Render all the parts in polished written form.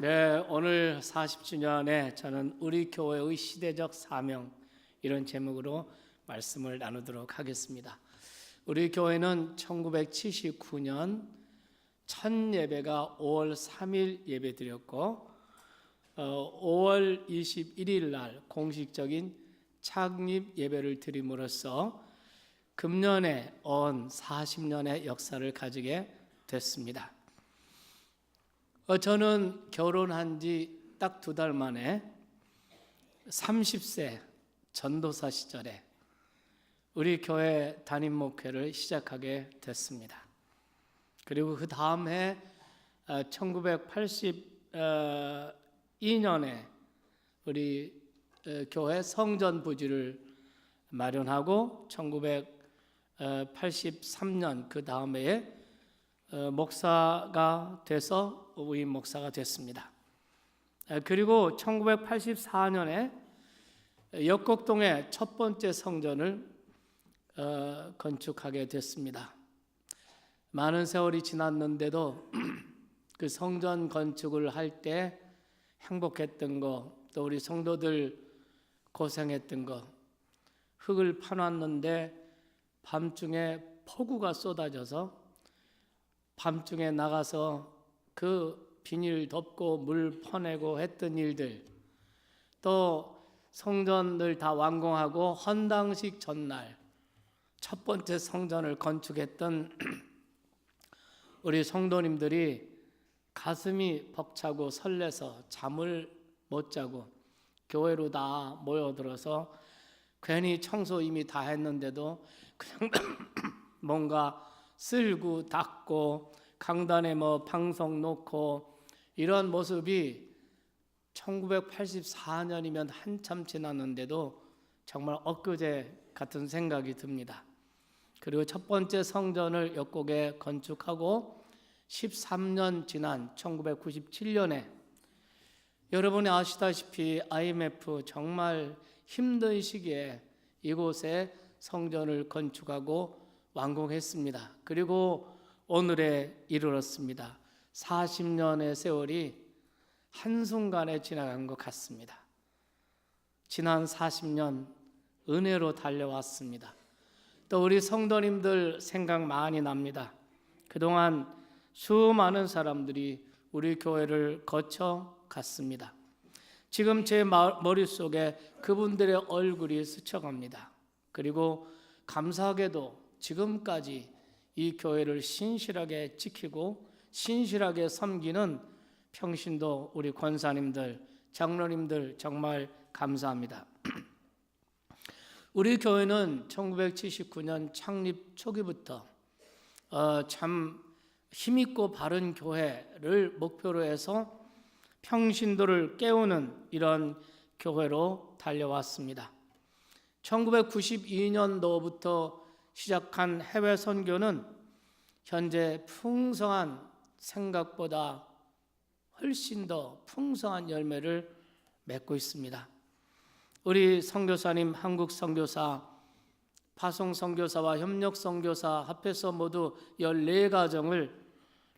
네, 오늘 40주년에 저는 우리 교회의 시대적 사명 이런 제목으로 말씀을 나누도록 하겠습니다. 우리 교회는 1979년 첫 예배가 5월 3일 예배 드렸고 5월 21일 날 공식적인 창립 예배를 드림으로써 금년에 40년의 역사를 가지게 됐습니다. 저는 결혼한 지 딱 2달 만에 30세 전도사 시절에 우리 교회 담임 목회를 시작하게 됐습니다. 그리고 그 다음 해 1982년에 우리 교회 성전 부지를 마련하고 1983년 그 다음 해에 목사가 돼서 우리 목사가 됐습니다. 그리고 1984년에 역곡동에 첫 번째 성전을 건축하게 됐습니다. 많은 세월이 지났는데도 그 성전 건축을 할 때 행복했던 거, 또 우리 성도들 고생했던 거, 흙을 파놨는데 밤중에 폭우가 쏟아져서 밤중에 나가서 그 비닐 덮고 물 퍼내고 했던 일들, 또 성전을 다 완공하고 헌당식 전날 첫 번째 성전을 건축했던 우리 성도님들이 가슴이 벅차고 설레서 잠을 못 자고 교회로 다 모여들어서 괜히 청소 이미 다 했는데도 그냥 뭔가 쓸고 닦고 강단에 방송 놓고 이런 모습이 1984년이면 한참 지났는데도 정말 엊그제 같은 생각이 듭니다. 그리고 첫 번째 성전을 역곡에 건축하고 13년 지난 1997년에 여러분이 아시다시피 IMF 정말 힘든 시기에 이곳에 성전을 건축하고 완공했습니다. 그리고 오늘에 이르렀습니다. 40년의 세월이 한순간에 지나간 것 같습니다. 지난 40년 은혜로 달려왔습니다. 또 우리 성도님들 생각 많이 납니다. 그동안 수많은 사람들이 우리 교회를 거쳐 갔습니다. 지금 제 머릿속에 그분들의 얼굴이 스쳐갑니다. 그리고 감사하게도 지금까지 이 교회를 신실하게 지키고 신실하게 섬기는 평신도 우리 권사님들, 장로님들 정말 감사합니다. 우리 교회는 1979년 창립 초기부터 참 힘있고 바른 교회를 목표로 해서 평신도를 깨우는 이런 교회로 달려왔습니다. 1992년도부터 시작한 해외 선교는 현재 풍성한 생각보다 훨씬 더 풍성한 열매를 맺고 있습니다. 우리 선교사님 한국 선교사, 파송 선교사와 협력 선교사 합해서 모두 14가정을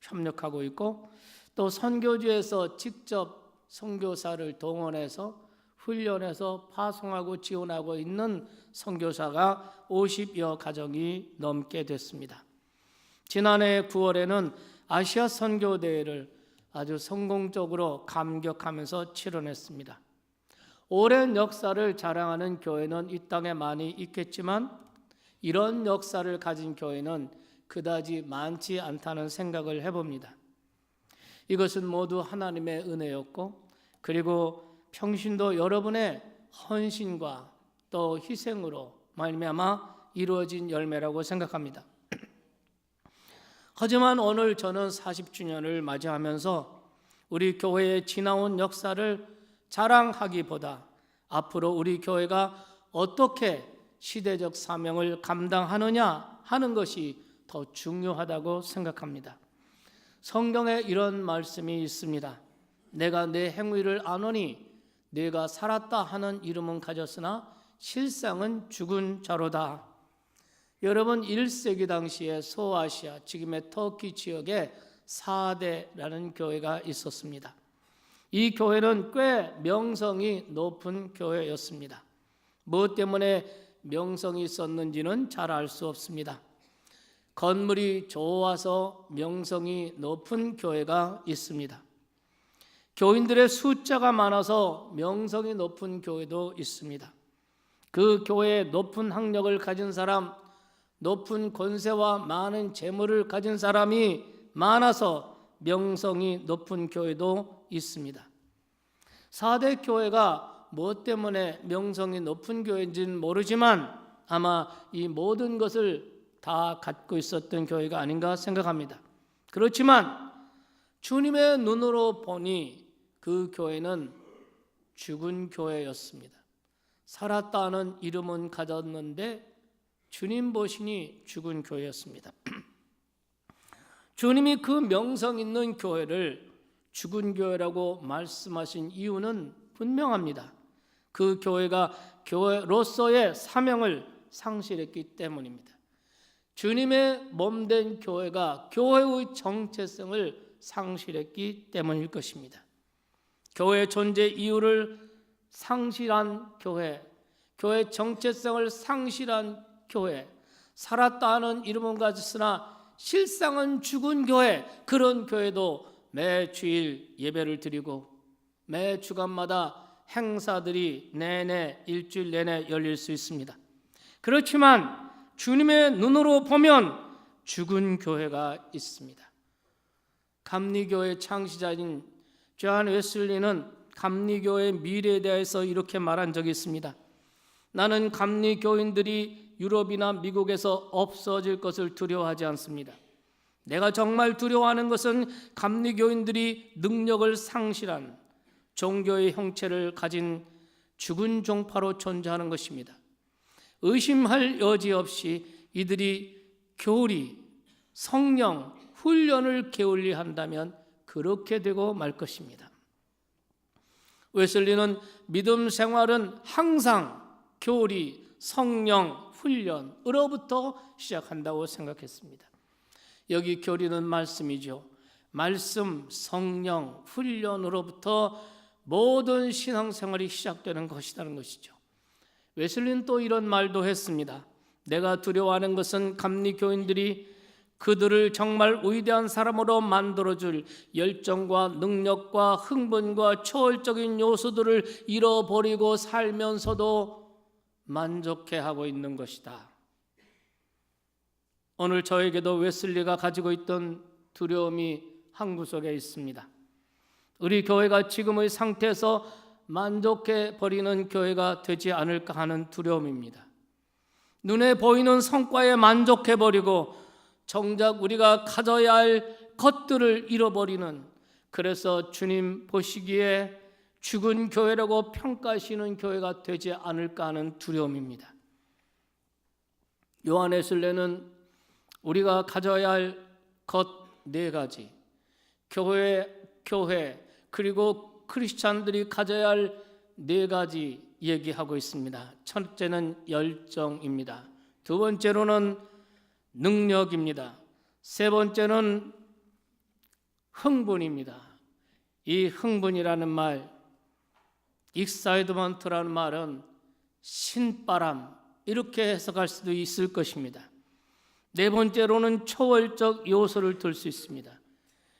협력하고 있고 또 선교지에서 직접 선교사를 동원해서 훈련해서 파송하고 지원하고 있는 선교사가 50여 가정이 넘게 됐습니다. 지난해 9월에는 아시아 선교대회를 아주 성공적으로 감격하면서 치러냈습니다. 오랜 역사를 자랑하는 교회는 이 땅에 많이 있겠지만 이런 역사를 가진 교회는 그다지 많지 않다는 생각을 해봅니다. 이것은 모두 하나님의 은혜였고 그리고 평신도 여러분의 헌신과 또 희생으로 말미암아 이루어진 열매라고 생각합니다. 하지만 오늘 저는 40주년을 맞이하면서 우리 교회의 지나온 역사를 자랑하기보다 앞으로 우리 교회가 어떻게 시대적 사명을 감당하느냐 하는 것이 더 중요하다고 생각합니다. 성경에 이런 말씀이 있습니다. 내가 내 행위를 아노니 내가 살았다 하는 이름은 가졌으나 실상은 죽은 자로다. 여러분 1세기 당시에 소아시아 지금의 터키 지역에 사대라는 교회가 있었습니다. 이 교회는 꽤 명성이 높은 교회였습니다. 무엇 때문에 명성이 있었는지는 잘 알 수 없습니다. 건물이 좋아서 명성이 높은 교회가 있습니다. 교인들의 숫자가 많아서 명성이 높은 교회도 있습니다. 그 교회에 높은 학력을 가진 사람, 높은 권세와 많은 재물을 가진 사람이 많아서 명성이 높은 교회도 있습니다. 4대 교회가 무엇 때문에 명성이 높은 교회인지는 모르지만 아마 이 모든 것을 다 갖고 있었던 교회가 아닌가 생각합니다. 그렇지만 주님의 눈으로 보니 그 교회는 죽은 교회였습니다. 살았다는 이름은 가졌는데 주님 보시니 죽은 교회였습니다. 주님이 그 명성 있는 교회를 죽은 교회라고 말씀하신 이유는 분명합니다. 그 교회가 교회로서의 사명을 상실했기 때문입니다. 주님의 몸된 교회가 교회의 정체성을 상실했기 때문일 것입니다. 교회의 존재 이유를 상실한 교회, 교회의 정체성을 상실한 교회, 살았다 하는 이름은 가졌으나 실상은 죽은 교회, 그런 교회도 매 주일 예배를 드리고 매 주간마다 행사들이 내내 일주일 내내 열릴 수 있습니다. 그렇지만 주님의 눈으로 보면 죽은 교회가 있습니다. 감리교회 창시자인 존 웨슬리는 감리교회의 미래에 대해서 이렇게 말한 적이 있습니다. 나는 감리교인들이 유럽이나 미국에서 없어질 것을 두려워하지 않습니다. 내가 정말 두려워하는 것은 감리교인들이 능력을 상실한 종교의 형체를 가진 죽은 종파로 존재하는 것입니다. 의심할 여지 없이 이들이 교리, 성령, 훈련을 게을리한다면 그렇게 되고 말 것입니다. 웨슬리는 믿음 생활은 항상 교리, 성령, 훈련으로부터 시작한다고 생각했습니다. 여기 교리는 말씀이죠. 말씀, 성령, 훈련으로부터 모든 신앙생활이 시작되는 것이라는 것이죠. 웨슬리는 또 이런 말도 했습니다. 내가 두려워하는 것은 감리교인들이 그들을 정말 위대한 사람으로 만들어줄 열정과 능력과 흥분과 초월적인 요소들을 잃어버리고 살면서도 만족해하고 있는 것이다. 오늘 저에게도 웨슬리가 가지고 있던 두려움이 한 구석에 있습니다. 우리 교회가 지금의 상태에서 만족해버리는 교회가 되지 않을까 하는 두려움입니다. 눈에 보이는 성과에 만족해버리고 정작 우리가 가져야 할 것들을 잃어버리는, 그래서 주님 보시기에 죽은 교회라고 평가하시는 교회가 되지 않을까 하는 두려움입니다. 요한 웨슬리는 우리가 가져야 할 것 4가지, 교회 그리고 크리스찬들이 가져야 할 4가지 얘기하고 있습니다. 첫째는 열정입니다. 두 번째로는 능력입니다. 세 번째는 흥분입니다. 이 흥분이라는 말, 익사이드먼트라는 말은 신바람, 이렇게 해석할 수도 있을 것입니다. 네 번째로는 초월적 요소를 들 수 있습니다.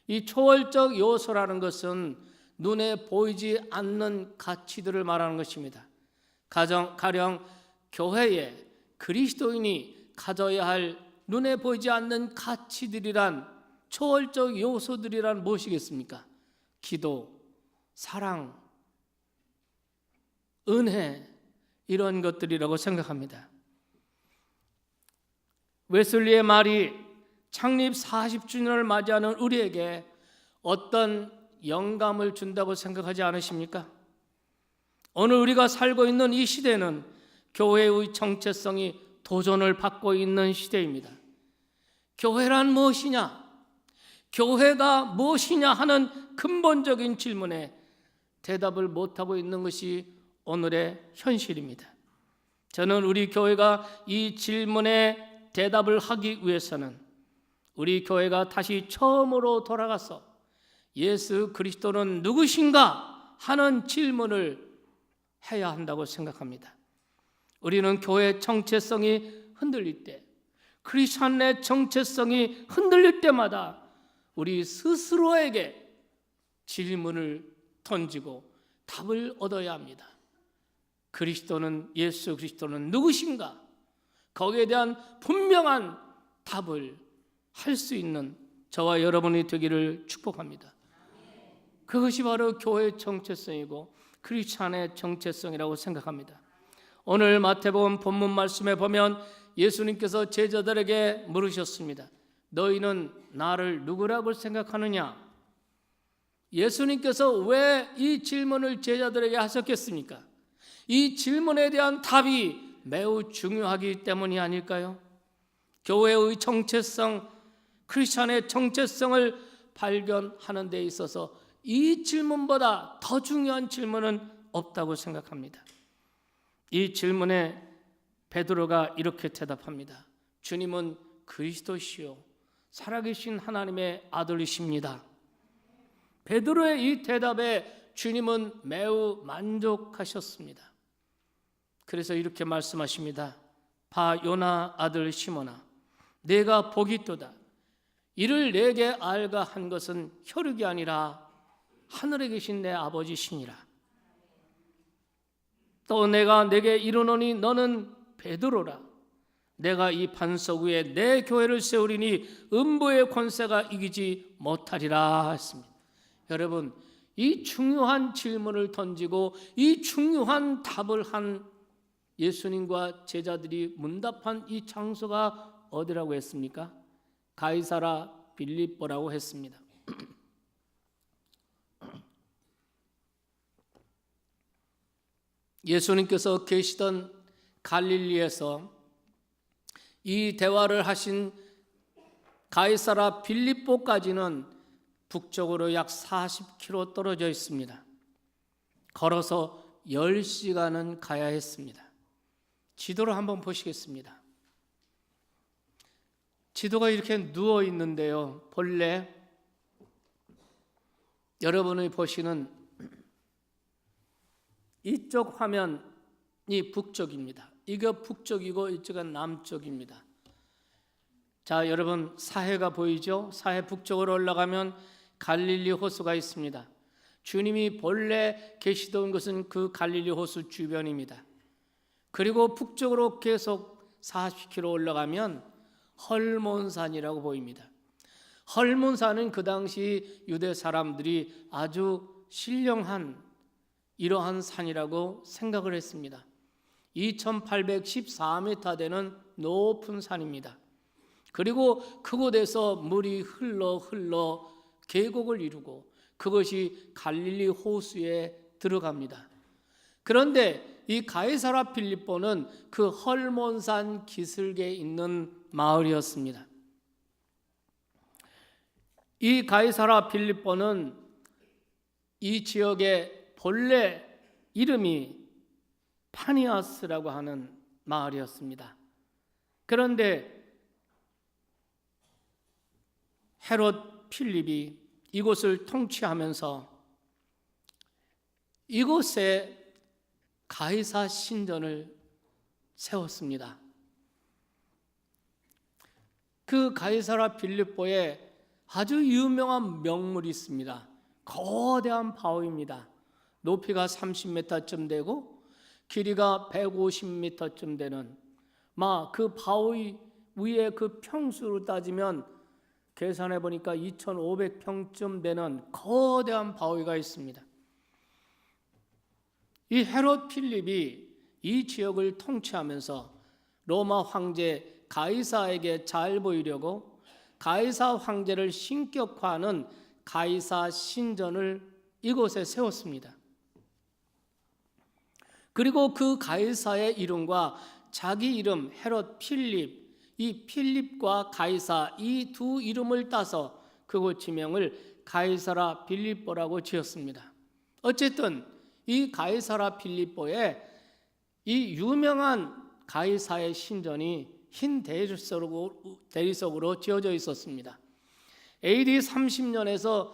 이 초월적 요소라는 것은 눈에 보이지 않는 가치들을 말하는 것입니다. 가령 교회에 그리스도인이 가져야 할 눈에 보이지 않는 가치들이란, 초월적 요소들이란 무엇이겠습니까? 기도, 사랑, 은혜, 이런 것들이라고 생각합니다. 웨슬리의 말이 창립 40주년을 맞이하는 우리에게 어떤 영감을 준다고 생각하지 않으십니까? 오늘 우리가 살고 있는 이 시대는 교회의 정체성이 도전을 받고 있는 시대입니다. 교회란 무엇이냐? 교회가 무엇이냐 하는 근본적인 질문에 대답을 못하고 있는 것이 오늘의 현실입니다. 저는 우리 교회가 이 질문에 대답을 하기 위해서는 우리 교회가 다시 처음으로 돌아가서 예수 그리스도는 누구신가? 하는 질문을 해야 한다고 생각합니다. 우리는 교회의 정체성이 흔들릴 때, 크리스천의 정체성이 흔들릴 때마다 우리 스스로에게 질문을 던지고 답을 얻어야 합니다. 예수 그리스도는 누구신가? 거기에 대한 분명한 답을 할 수 있는 저와 여러분이 되기를 축복합니다. 그것이 바로 교회의 정체성이고 크리스찬의 정체성이라고 생각합니다. 오늘 마태복음 본문 말씀에 보면 예수님께서 제자들에게 물으셨습니다. 너희는 나를 누구라고 생각하느냐? 예수님께서 왜 이 질문을 제자들에게 하셨겠습니까? 이 질문에 대한 답이 매우 중요하기 때문이 아닐까요? 교회의 정체성, 크리스찬의 정체성을 발견하는 데 있어서 이 질문보다 더 중요한 질문은 없다고 생각합니다. 이 질문에 베드로가 이렇게 대답합니다. 주님은 그리스도시요 살아계신 하나님의 아들이십니다. 베드로의 이 대답에 주님은 매우 만족하셨습니다. 그래서 이렇게 말씀하십니다. 바 요나 아들 시몬아, 내가 복이 있도다. 이를 내게 알가 한 것은 혈육이 아니라 하늘에 계신 내 아버지시니라. 또 내가 내게 이르노니 너는 베드로라. 내가 이 반석 위에 내 교회를 세우리니 음부의 권세가 이기지 못하리라 했습니다. 여러분, 이 중요한 질문을 던지고 이 중요한 답을 한 예수님과 제자들이 문답한 이 장소가 어디라고 했습니까? 가이사라 빌립보라고 했습니다. 예수님께서 계시던 갈릴리에서 이 대화를 하신 가이사라 빌립보까지는 북쪽으로 약 40km 떨어져 있습니다. 걸어서 10시간은 가야 했습니다. 지도를 한번 보시겠습니다. 지도가 이렇게 누워 있는데요. 본래 여러분이 보시는 이쪽 화면이 북쪽입니다. 이거 북쪽이고 이쪽은 남쪽입니다. 자, 여러분 사해가 보이죠? 사해 북쪽으로 올라가면 갈릴리 호수가 있습니다. 주님이 본래 계시던 곳은 그 갈릴리 호수 주변입니다. 그리고 북쪽으로 계속 40km 올라가면 헐몬산이라고 보입니다. 헐몬산은 그 당시 유대 사람들이 아주 신령한 이러한 산이라고 생각을 했습니다. 2814m 되는 높은 산입니다. 그리고 그곳에서 물이 흘러 계곡을 이루고 그것이 갈릴리 호수에 들어갑니다. 그런데 이 가이사라 빌립보는 그 헐몬산 기슭에 있는 마을이었습니다. 이 가이사라 빌립보는 이 지역의 본래 이름이 파니아스라고 하는 마을이었습니다. 그런데 헤롯 필립이 이곳을 통치하면서 이곳에 가이사 신전을 세웠습니다. 그 가이사라 빌립보에 아주 유명한 명물이 있습니다. 거대한 바위입니다. 높이가 30m쯤 되고 길이가 150m쯤 되는 그 바위 위에 그 평수로 따지면 계산해 보니까 2500평쯤 되는 거대한 바위가 있습니다. 이 헤롯 필립이 이 지역을 통치하면서 로마 황제 가이사에게 잘 보이려고 가이사 황제를 신격화하는 가이사 신전을 이곳에 세웠습니다. 그리고 그 가이사의 이름과 자기 이름 헤롯 필립, 이 필립과 가이사 이 두 이름을 따서 그곳 지명을 가이사라 빌립보라고 지었습니다. 어쨌든 이 가이사라 빌립보에 이 유명한 가이사의 신전이 흰 대리석으로 지어져 있었습니다. AD 30년에서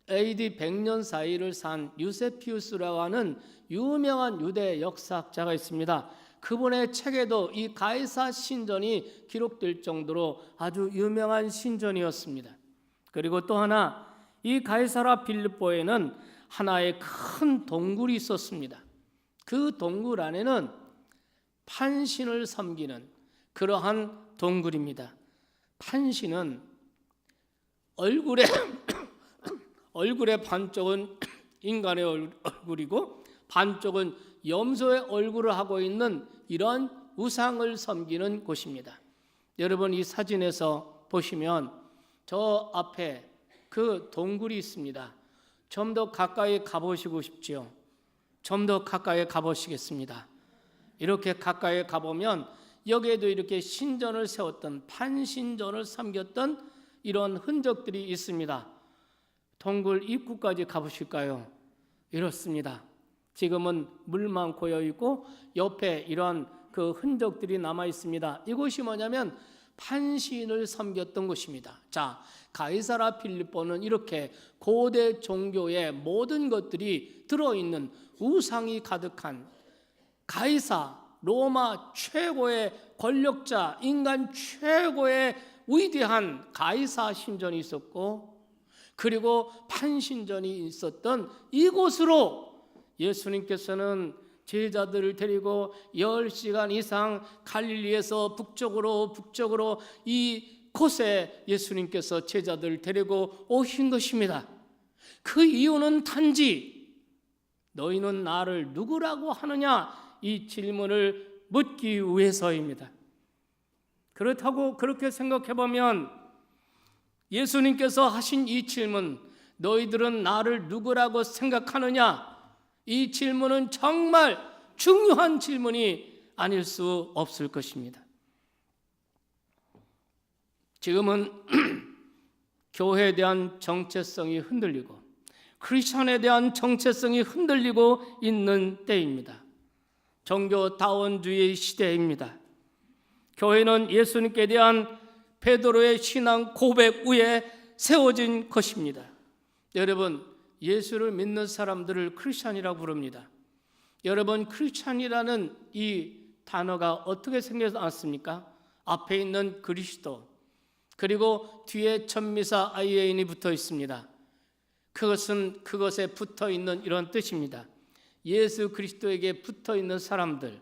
AD 100년 사이를 산 유세피우스라고 하는 유명한 유대 역사학자가 있습니다. 그분의 책에도 이 가이사 신전이 기록될 정도로 아주 유명한 신전이었습니다. 그리고 또 하나, 이 가이사라 빌립보에는 하나의 큰 동굴이 있었습니다. 그 동굴 안에는 판신을 섬기는 그러한 동굴입니다. 판신은 얼굴의 반쪽은 인간의 얼굴이고 반쪽은 염소의 얼굴을 하고 있는 이런 우상을 섬기는 곳입니다. 여러분, 이 사진에서 보시면 저 앞에 그 동굴이 있습니다. 좀 더 가까이 가보시고 싶지요? 좀 더 가까이 가보시겠습니다. 이렇게 가까이 가보면 여기에도 이렇게 신전을 세웠던, 판신전을 섬겼던 이런 흔적들이 있습니다. 동굴 입구까지 가보실까요? 이렇습니다. 지금은 물만 고여 있고 옆에 이러한 그 흔적들이 남아 있습니다. 이곳이 뭐냐면 판신을 섬겼던 곳입니다. 자, 가이사라 필리포는 이렇게 고대 종교의 모든 것들이 들어있는 우상이 가득한 가이사, 로마 최고의 권력자, 인간 최고의 위대한 가이사 신전이 있었고, 그리고 판신전이 있었던 이곳으로 예수님께서는 제자들을 데리고 10시간 이상 갈릴리에서 북쪽으로 이 곳에 예수님께서 제자들을 데리고 오신 것입니다. 그 이유는 단지 너희는 나를 누구라고 하느냐, 이 질문을 묻기 위해서입니다. 그렇다고 그렇게 생각해 보면 예수님께서 하신 이 질문, 너희들은 나를 누구라고 생각하느냐, 이 질문은 정말 중요한 질문이 아닐 수 없을 것입니다. 지금은 교회에 대한 정체성이 흔들리고 크리스천에 대한 정체성이 흔들리고 있는 때입니다. 종교다원주의 시대입니다. 교회는 예수님께 대한 베드로의 신앙 고백 위에 세워진 것입니다. 여러분, 예수를 믿는 사람들을 크리스천이라고 부릅니다. 여러분, 크리스천이라는 이 단어가 어떻게 생겨서 왔습니까? 앞에 있는 그리스도, 그리고 뒤에 천미사 IAN이 붙어 있습니다. 그것은 그것에 붙어 있는 이런 뜻입니다. 예수 그리스도에게 붙어 있는 사람들.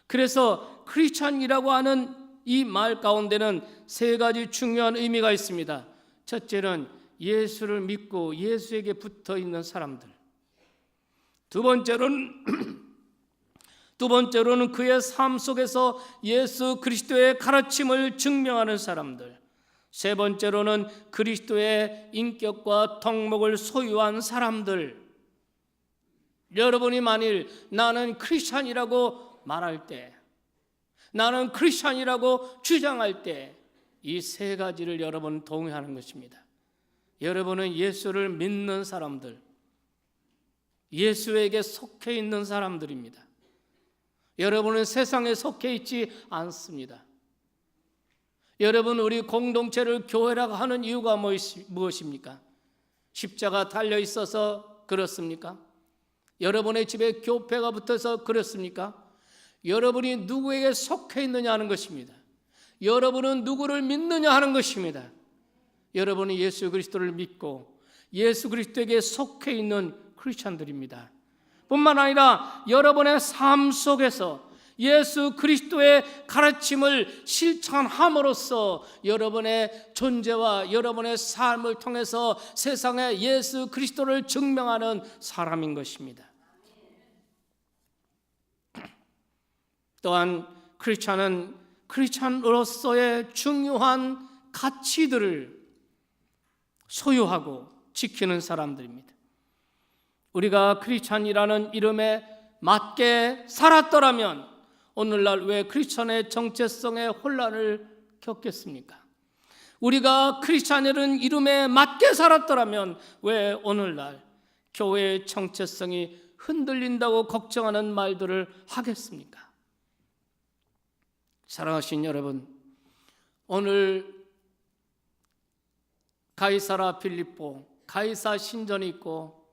그래서 크리스천이라고 하는 이 말 가운데는 세 가지 중요한 의미가 있습니다. 첫째는 예수를 믿고 예수에게 붙어 있는 사람들. 두 번째로는 그의 삶 속에서 예수 그리스도의 가르침을 증명하는 사람들. 세 번째로는 그리스도의 인격과 덕목을 소유한 사람들. 여러분이 만일 나는 크리스천이라고 말할 때, 나는 크리스천이라고 주장할 때, 이 세 가지를 여러분 동의하는 것입니다. 여러분은 예수를 믿는 사람들, 예수에게 속해 있는 사람들입니다. 여러분은 세상에 속해 있지 않습니다. 여러분, 우리 공동체를 교회라고 하는 이유가 무엇입니까? 십자가 달려 있어서 그렇습니까? 여러분의 집에 교회가 붙어서 그렇습니까? 여러분이 누구에게 속해 있느냐 하는 것입니다. 여러분은 누구를 믿느냐 하는 것입니다. 여러분이 예수 그리스도를 믿고 예수 그리스도에게 속해 있는 크리스천들입니다. 뿐만 아니라 여러분의 삶 속에서 예수 그리스도의 가르침을 실천함으로써 여러분의 존재와 여러분의 삶을 통해서 세상에 예수 그리스도를 증명하는 사람인 것입니다. 또한 크리스천은 크리스천으로서의 중요한 가치들을 소유하고 지키는 사람들입니다. 우리가 크리스천이라는 이름에 맞게 살았더라면 오늘날 왜 크리스천의 정체성에 혼란을 겪겠습니까? 우리가 크리스천이라는 이름에 맞게 살았더라면 왜 오늘날 교회의 정체성이 흔들린다고 걱정하는 말들을 하겠습니까? 사랑하신 여러분, 오늘 가이사라 필리포, 가이사 신전이 있고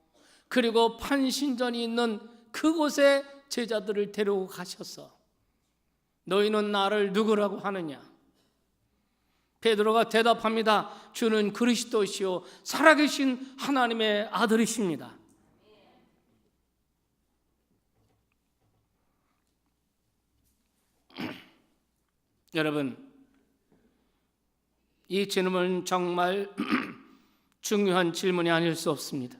그리고 판신전이 있는 그곳에 제자들을 데리고 가셔서 너희는 나를 누구라고 하느냐? 베드로가 대답합니다. 주는 그리스도시요 살아계신 하나님의 아들이십니다. 여러분, 이 질문은 정말 중요한 질문이 아닐 수 없습니다.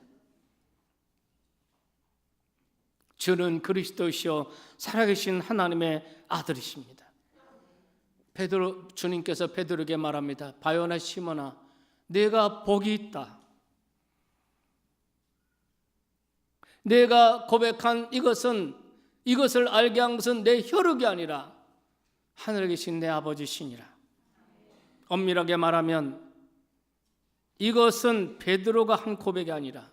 주는 그리스도시요 살아계신 하나님의 아들이십니다. 주님께서 베드로에게 말합니다. 바요나 시몬아, 네가 복이 있다. 내가 고백한 이것을 알게 한 것은 내 혈육이 아니라 하늘에 계신 내 아버지시니라. 엄밀하게 말하면 이것은 베드로가 한 고백이 아니라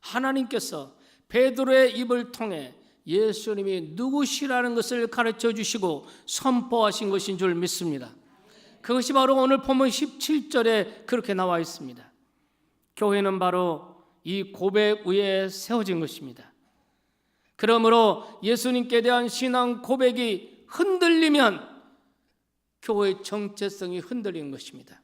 하나님께서 베드로의 입을 통해 예수님이 누구시라는 것을 가르쳐 주시고 선포하신 것인 줄 믿습니다. 그것이 바로 오늘 본문 17절에 그렇게 나와 있습니다. 교회는 바로 이 고백 위에 세워진 것입니다. 그러므로 예수님께 대한 신앙 고백이 흔들리면 교회의 정체성이 흔들리는 것입니다.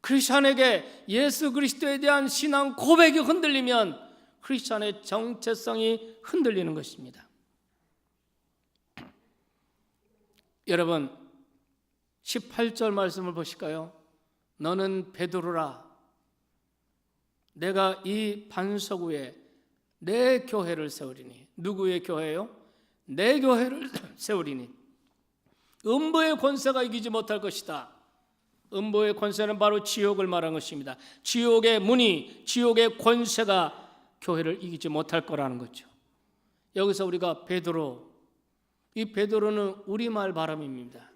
크리스찬에게 예수 그리스도에 대한 신앙 고백이 흔들리면 크리스찬의 정체성이 흔들리는 것입니다. 여러분 18절 말씀을 보실까요? 너는 베드로라. 내가 이 반석 위에 내 교회를 세우리니. 누구의 교회요? 내 교회를 세우리니 음부의 권세가 이기지 못할 것이다. 음부의 권세는 바로 지옥을 말한 것입니다. 지옥의 문이, 지옥의 권세가 교회를 이기지 못할 거라는 거죠. 여기서 우리가 베드로, 이 베드로는 우리말 발음입니다.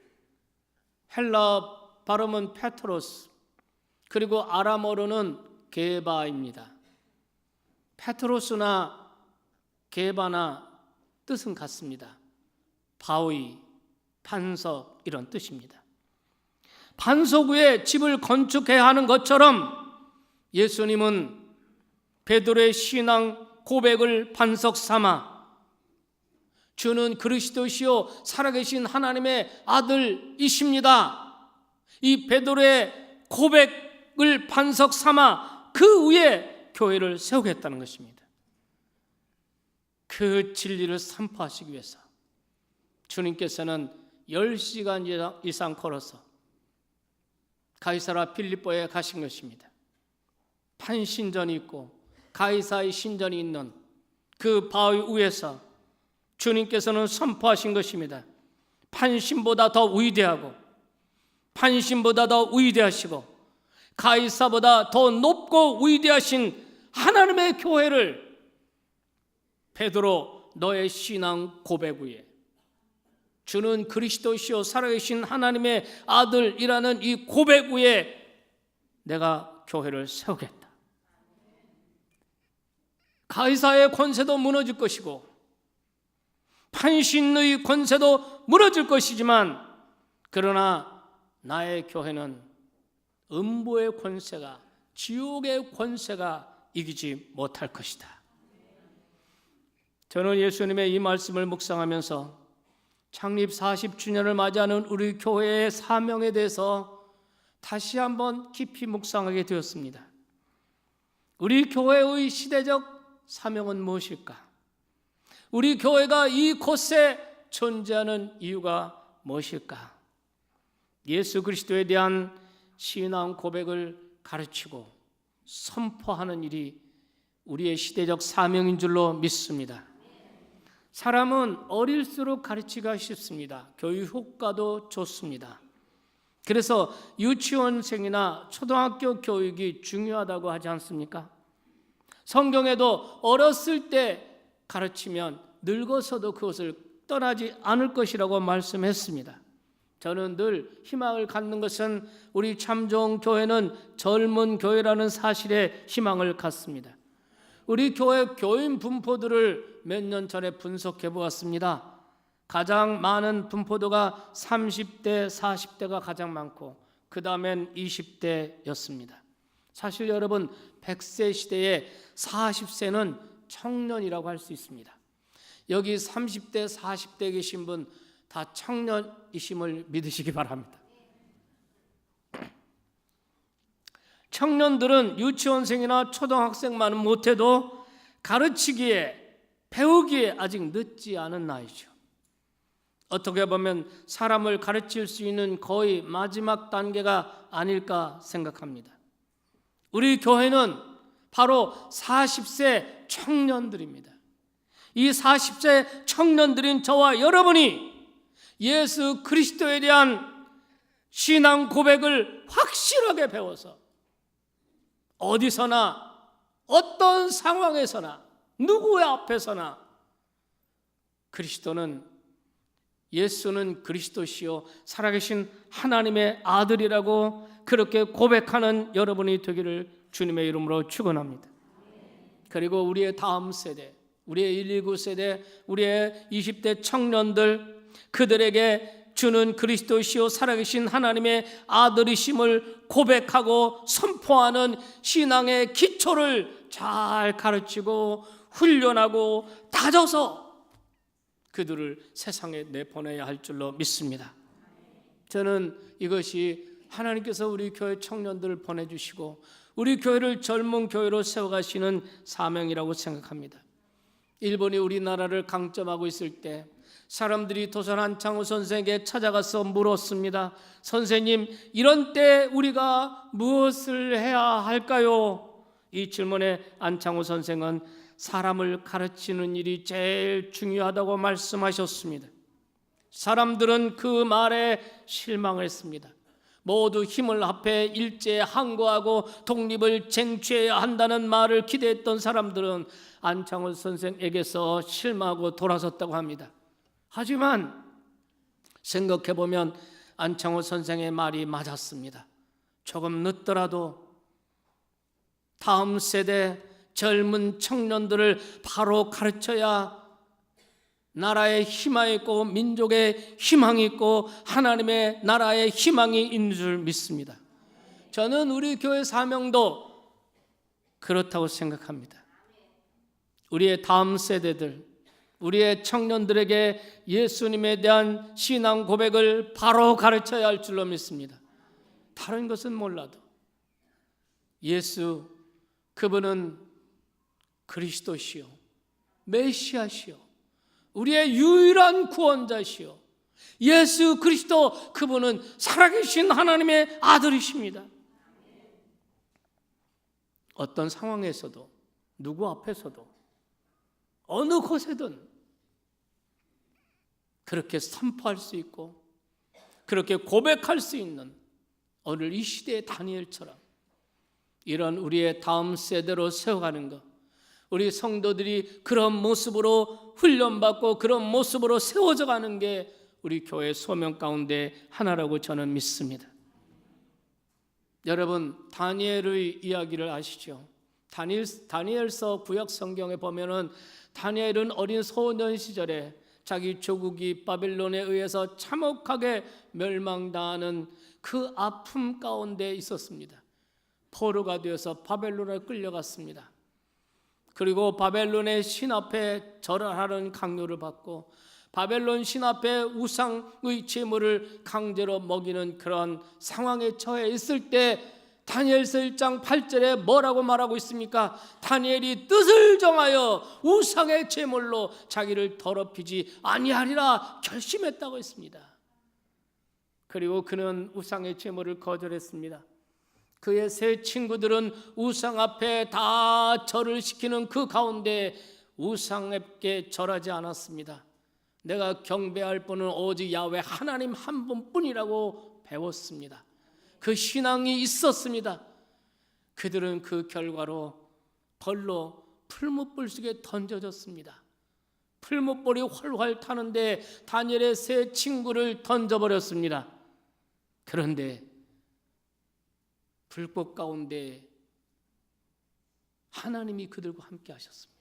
헬라 발음은 페트로스, 그리고 아람어로는 게바입니다. 페트로스나 게바나 뜻은 같습니다. 바위, 반석 이런 뜻입니다. 반석 위에 집을 건축해야 하는 것처럼 예수님은 베드로의 신앙 고백을 반석 삼아 주는 그리스도시요 살아계신 하나님의 아들이십니다. 이 베드로의 고백을 반석 삼아 그 위에 교회를 세우겠다는 것입니다. 그 진리를 선포하시기 위해서 주님께서는 10시간 이상 걸어서 가이사라 필립보에 가신 것입니다. 판신전이 있고 가이사의 신전이 있는 그 바위 위에서 주님께서는 선포하신 것입니다. 판신보다 더 위대하고 판신보다 더 위대하시고 가이사보다 더 높고 위대하신 하나님의 교회를 베드로 너의 신앙 고백 위에 주는 그리스도시요 살아계신 하나님의 아들이라는 이 고백 위에 내가 교회를 세우겠다. 가이사의 권세도 무너질 것이고 판신의 권세도 무너질 것이지만 그러나 나의 교회는 음부의 권세가 지옥의 권세가 이기지 못할 것이다. 저는 예수님의 이 말씀을 묵상하면서 창립 40주년을 맞이하는 우리 교회의 사명에 대해서 다시 한번 깊이 묵상하게 되었습니다. 우리 교회의 시대적 사명은 무엇일까? 우리 교회가 이곳에 존재하는 이유가 무엇일까? 예수 그리스도에 대한 신앙 고백을 가르치고 선포하는 일이 우리의 시대적 사명인 줄로 믿습니다. 사람은 어릴수록 가르치기가 쉽습니다. 교육 효과도 좋습니다. 그래서 유치원생이나 초등학교 교육이 중요하다고 하지 않습니까? 성경에도 어렸을 때 가르치면 늙어서도 그것을 떠나지 않을 것이라고 말씀했습니다. 저는 늘 희망을 갖는 것은 우리 참좋은 교회는 젊은 교회라는 사실에 희망을 갖습니다. 우리 교회 교인 분포들을 몇 년 전에 분석해 보았습니다. 가장 많은 분포도가 30대, 40대가 가장 많고 그 다음엔 20대였습니다. 사실 여러분 100세 시대에 40세는 청년이라고 할 수 있습니다. 여기 30대 40대 계신 분 다 청년이심을 믿으시기 바랍니다. 청년들은 유치원생이나 초등학생만은 못해도 가르치기에 배우기에 아직 늦지 않은 나이죠. 어떻게 보면 사람을 가르칠 수 있는 거의 마지막 단계가 아닐까 생각합니다. 우리 교회는 바로 40세 청년들입니다. 이 40세 청년들인 저와 여러분이 예수 그리스도에 대한 신앙 고백을 확실하게 배워서 어디서나 어떤 상황에서나 누구의 앞에서나 예수는 그리스도시요 살아계신 하나님의 아들이라고 그렇게 고백하는 여러분이 되기를 주님의 이름으로 축원합니다. 그리고 우리의 다음 세대, 우리의 119 세대, 우리의 20대 청년들, 그들에게 주는 그리스도시요 살아계신 하나님의 아들이심을 고백하고 선포하는 신앙의 기초를 잘 가르치고 훈련하고 다져서 그들을 세상에 내보내야 할 줄로 믿습니다. 저는 이것이 하나님께서 우리 교회 청년들을 보내주시고 우리 교회를 젊은 교회로 세워가시는 사명이라고 생각합니다. 일본이 우리나라를 강점하고 있을 때 사람들이 도산 안창호 선생에게 찾아가서 물었습니다. 선생님, 이런 때 우리가 무엇을 해야 할까요? 이 질문에 안창호 선생은 사람을 가르치는 일이 제일 중요하다고 말씀하셨습니다. 사람들은 그 말에 실망했습니다. 모두 힘을 합해 일제에 항거하고 독립을 쟁취해야 한다는 말을 기대했던 사람들은 안창호 선생에게서 실망하고 돌아섰다고 합니다. 하지만 생각해보면 안창호 선생의 말이 맞았습니다. 조금 늦더라도 다음 세대 젊은 청년들을 바로 가르쳐야 나라의 희망이 있고 민족의 희망이 있고 하나님의 나라의 희망이 있는 줄 믿습니다. 저는 우리 교회 사명도 그렇다고 생각합니다. 우리의 다음 세대들, 우리의 청년들에게 예수님에 대한 신앙 고백을 바로 가르쳐야 할 줄로 믿습니다. 다른 것은 몰라도 예수, 그분은 그리스도시요 메시아시요 우리의 유일한 구원자시요 예수 그리스도, 그분은 살아계신 하나님의 아들이십니다. 어떤 상황에서도 누구 앞에서도 어느 곳에든 그렇게 선포할 수 있고 그렇게 고백할 수 있는 오늘 이 시대의 다니엘처럼 이런 우리의 다음 세대로 세워가는 것, 우리 성도들이 그런 모습으로 훈련받고 그런 모습으로 세워져 가는 게 우리 교회 소명 가운데 하나라고 저는 믿습니다. 여러분, 다니엘의 이야기를 아시죠? 다니엘서 구약 성경에 보면은 다니엘은 어린 소년 시절에 자기 조국이 바벨론에 의해서 참혹하게 멸망당하는 그 아픔 가운데 있었습니다. 포로가 되어서 바벨론에 끌려갔습니다. 그리고 바벨론의 신 앞에 절하라는 강요를 받고 바벨론 신 앞에 우상의 제물을 강제로 먹이는 그런 상황에 처해 있을 때 다니엘서 1장 8절에 뭐라고 말하고 있습니까? 다니엘이 뜻을 정하여 우상의 제물로 자기를 더럽히지 아니하리라 결심했다고 했습니다. 그리고 그는 우상의 제물을 거절했습니다. 그의 세 친구들은 우상 앞에 다 절을 시키는 그 가운데 우상에게 절하지 않았습니다. 내가 경배할 분은 오직 야훼 하나님 한 분뿐이라고 배웠습니다. 그 신앙이 있었습니다. 그들은 그 결과로 벌로 풀무불 속에 던져졌습니다. 풀무불이 활활 타는데 다니엘의 세 친구를 던져버렸습니다. 그런데 불꽃 가운데 하나님이 그들과 함께 하셨습니다.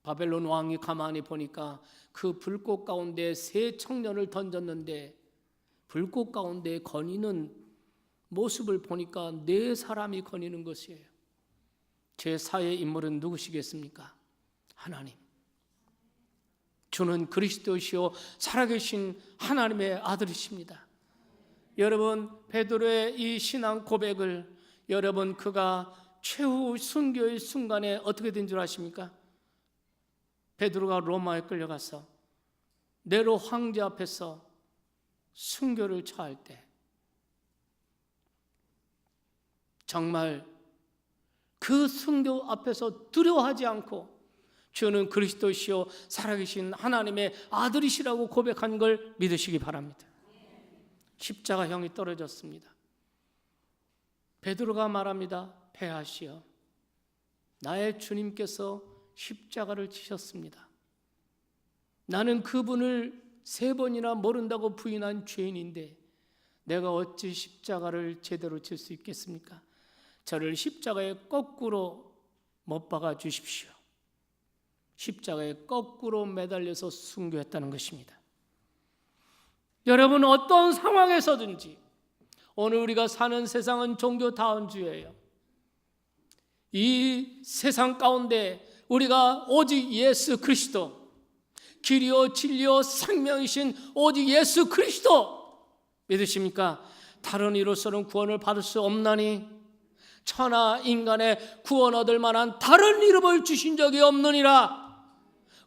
바벨론 왕이 가만히 보니까 그 불꽃 가운데 세 청년을 던졌는데 불꽃 가운데 건이는 모습을 보니까 네 사람이 거니는 것이에요. 제 사의 인물은 누구시겠습니까? 하나님. 주는 그리스도시요 살아계신 하나님의 아들이십니다. 여러분, 베드로의 이 신앙 고백을 여러분 그가 최후 순교의 순간에 어떻게 된 줄 아십니까? 베드로가 로마에 끌려가서 네로 황제 앞에서 순교를 처할 때 정말 그 순교 앞에서 두려워하지 않고 주는 그리스도시요 살아계신 하나님의 아들이시라고 고백한 걸 믿으시기 바랍니다. 십자가형이 떨어졌습니다. 베드로가 말합니다. 패하시어 나의 주님께서 십자가를 지셨습니다. 나는 그분을 3번이나 모른다고 부인한 죄인인데 내가 어찌 십자가를 제대로 질 수 있겠습니까? 저를 십자가에 거꾸로 못 박아 주십시오. 십자가에 거꾸로 매달려서 순교했다는 것입니다. 여러분, 어떤 상황에서든지 오늘 우리가 사는 세상은 종교다운주의예요. 이 세상 가운데 우리가 오직 예수 그리스도, 길이요 진리요 생명이신 오직 예수 그리스도 믿으십니까? 다른 이로서는 구원을 받을 수 없나니 천하 인간의 구원 얻을 만한 다른 이름을 주신 적이 없느니라.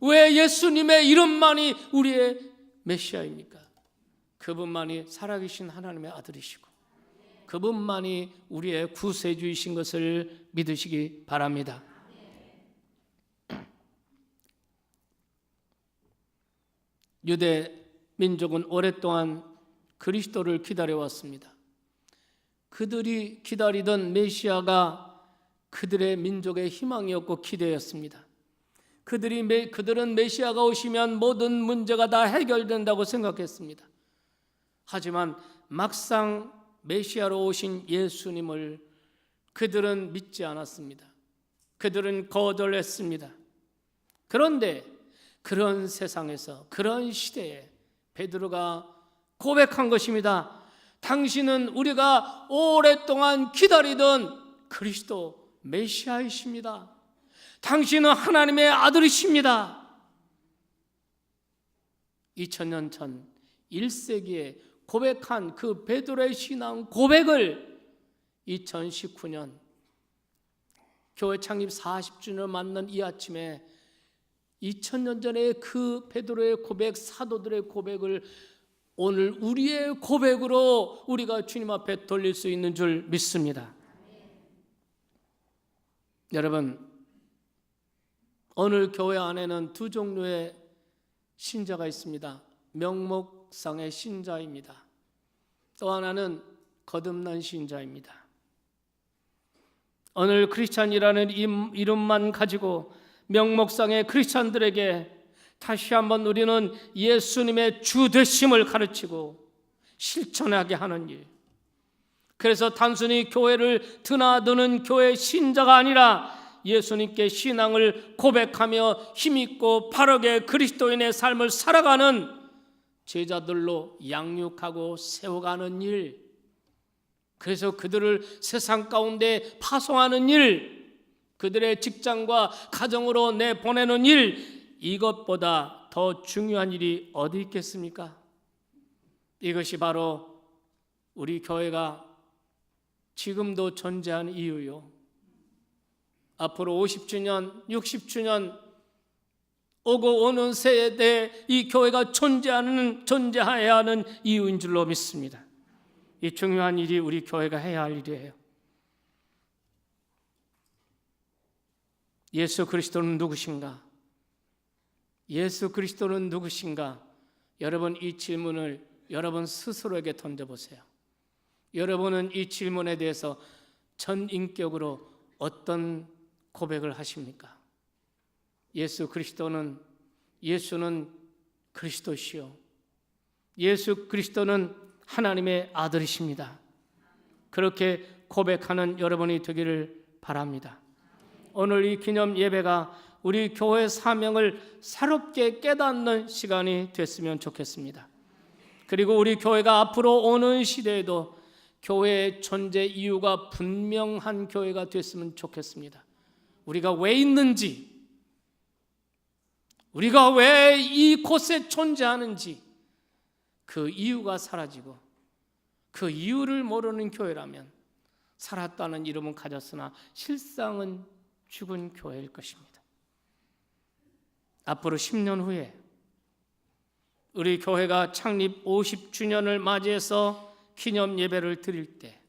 왜 예수님의 이름만이 우리의 메시아입니까? 그분만이 살아계신 하나님의 아들이시고 그분만이 우리의 구세주이신 것을 믿으시기 바랍니다. 유대 민족은 오랫동안 그리스도를 기다려왔습니다. 그들이 기다리던 메시아가 그들의 민족의 희망이었고 기대였습니다. 그들은 메시아가 오시면 모든 문제가 다 해결된다고 생각했습니다. 하지만 막상 메시아로 오신 예수님을 그들은 믿지 않았습니다. 그들은 거절했습니다. 그런데 그런 세상에서, 그런 시대에 베드로가 고백한 것입니다. 당신은 우리가 오랫동안 기다리던 그리스도 메시아이십니다. 당신은 하나님의 아들이십니다. 2000년 전 1세기에 고백한 그 베드로의 신앙 고백을 2019년 교회 창립 40주년을 맞는 이 아침에 2000년 전에 그 베드로의 고백, 사도들의 고백을 오늘 우리의 고백으로 우리가 주님 앞에 돌릴 수 있는 줄 믿습니다. 여러분, 오늘 교회 안에는 두 종류의 신자가 있습니다. 명목상의 신자입니다. 또 하나는 거듭난 신자입니다. 오늘 크리스찬이라는 이름만 가지고 명목상의 크리스찬들에게 다시 한번 우리는 예수님의 주 되심을 가르치고 실천하게 하는 일. 그래서 단순히 교회를 드나드는 교회 신자가 아니라 예수님께 신앙을 고백하며 힘있고 바르게 그리스도인의 삶을 살아가는 제자들로 양육하고 세워가는 일. 그래서 그들을 세상 가운데 파송하는 일, 그들의 직장과 가정으로 내보내는 일, 이것보다 더 중요한 일이 어디 있겠습니까? 이것이 바로 우리 교회가 지금도 존재하는 이유요. 앞으로 50주년, 60주년 오고 오는 세대에 이 교회가 존재해야 하는 이유인 줄로 믿습니다. 이 중요한 일이 우리 교회가 해야 할 일이에요. 예수 그리스도는 누구신가? 예수 그리스도는 누구신가? 여러분, 이 질문을 여러분 스스로에게 던져보세요. 여러분은 이 질문에 대해서 전인격으로 어떤 고백을 하십니까? 예수는 그리스도시요, 예수 그리스도는 하나님의 아들이십니다. 그렇게 고백하는 여러분이 되기를 바랍니다. 오늘 이 기념 예배가 우리 교회 사명을 새롭게 깨닫는 시간이 됐으면 좋겠습니다. 그리고 우리 교회가 앞으로 오는 시대에도 교회의 존재 이유가 분명한 교회가 됐으면 좋겠습니다. 우리가 왜 있는지, 우리가 왜 이곳에 존재하는지 그 이유가 사라지고 그 이유를 모르는 교회라면 살았다는 이름은 가졌으나 실상은 죽은 교회일 것입니다. 앞으로 10년 후에 우리 교회가 창립 50주년을 맞이해서 기념 예배를 드릴 때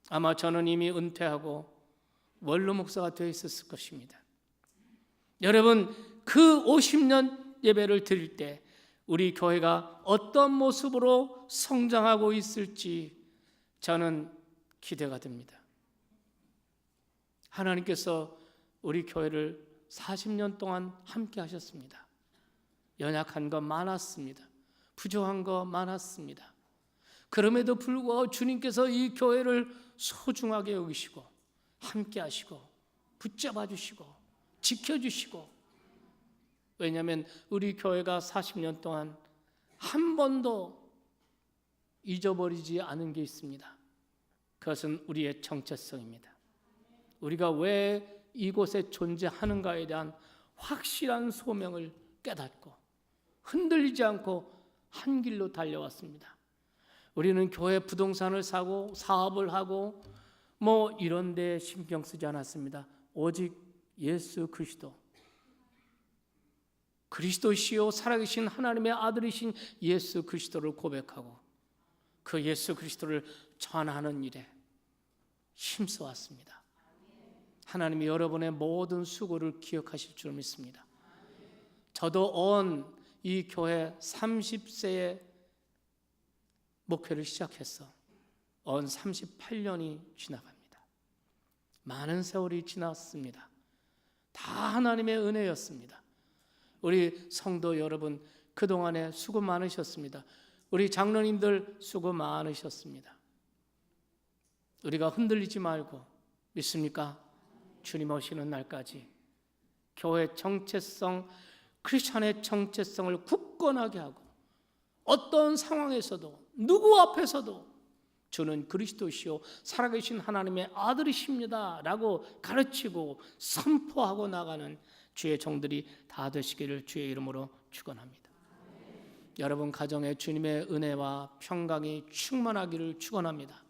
아마 저는 이미 은퇴하고 원로 목사가 되어 있었을 것입니다. 여러분, 그 50년 예배를 드릴 때 우리 교회가 어떤 모습으로 성장하고 있을지 저는 기대가 됩니다. 하나님께서 우리 교회를 40년 동안 함께 하셨습니다. 연약한 거 많았습니다. 부족한 거 많았습니다. 그럼에도 불구하고 주님께서 이 교회를 소중하게 여기시고 함께 하시고 붙잡아 주시고 지켜주시고, 왜냐하면 우리 교회가 40년 동안 한 번도 잊어버리지 않은 게 있습니다. 그것은 우리의 정체성입니다. 우리가 왜 이곳에 존재하는가에 대한 확실한 소명을 깨닫고 흔들리지 않고 한 길로 달려왔습니다. 우리는 교회 부동산을 사고 사업을 하고 이런 데 신경 쓰지 않았습니다. 오직 예수 그리스도시요 살아계신 하나님의 아들이신 예수 그리스도를 고백하고 그 예수 그리스도를 전하는 일에 힘써왔습니다. 하나님이 여러분의 모든 수고를 기억하실 줄 믿습니다. 저도 이 교회 30세에 목회를 시작해서 38년이 지나갑니다. 많은 세월이 지났습니다. 다 하나님의 은혜였습니다. 우리 성도 여러분, 그동안에 수고 많으셨습니다. 우리 장로님들 수고 많으셨습니다. 우리가 흔들리지 말고, 믿습니까? 주님 오시는 날까지 교회 정체성, 크리스찬의 정체성을 굳건하게 하고 어떤 상황에서도 누구 앞에서도 주는 그리스도시요 살아계신 하나님의 아들이십니다 라고 가르치고 선포하고 나가는 주의 종들이 다 되시기를 주의 이름으로 축원합니다. 여러분 가정에 주님의 은혜와 평강이 충만하기를 축원합니다.